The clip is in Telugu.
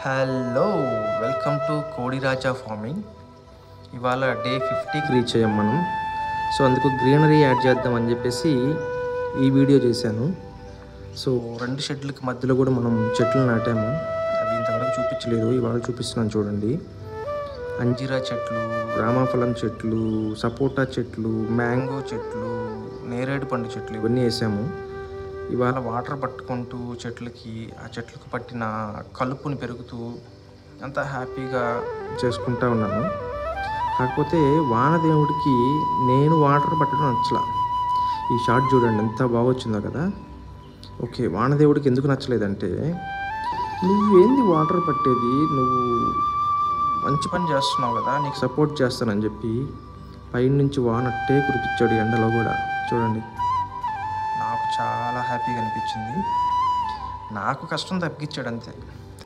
Hello, welcome to Kodiraja farming. ఇవాళ డే 50కి రీచ్ అయ్యాం మనం. సో అందుకు గ్రీనరీ యాడ్ చేద్దామని చెప్పేసి ఈ వీడియో చేశాను. సో 2 షెడ్లకి మధ్యలో కూడా మనం చెట్లు నాటాము. అవి ఇంతవరకు చూపించలేదు, ఇవాళ చూపిస్తున్నాను చూడండి. అంజీరా చెట్లు, రామాఫలం చెట్లు, సపోటా చెట్లు, మ్యాంగో చెట్లు, నేరేడు పండు చెట్లు ఇవన్నీ వేసాము. ఇవాళ వాటర్ పట్టుకుంటూ ఆ చెట్లకు పట్టిన కలుపుని పెరుగుతూ అంతా హ్యాపీగా చేసుకుంటూ ఉన్నాను. కాకపోతే వానదేవుడికి నేను వాటర్ పట్టడం నచ్చలా. ఈ షాట్ చూడండి ఎంత బాగా వచ్చిందో కదా. ఓకే, వానదేవుడికి ఎందుకు నచ్చలేదంటే, నువ్వేంది వాటర్ పట్టేది, నువ్వు మంచి పని చేస్తున్నావు కదా, నీకు సపోర్ట్ చేస్తానని చెప్పి పైనుంచి వానట్టే కురిపించాడు ఎండలో కూడా. చూడండి, నాకు చాలా హ్యాపీగా అనిపించింది. నాకు కష్టం తగ్గించాడు అంతే.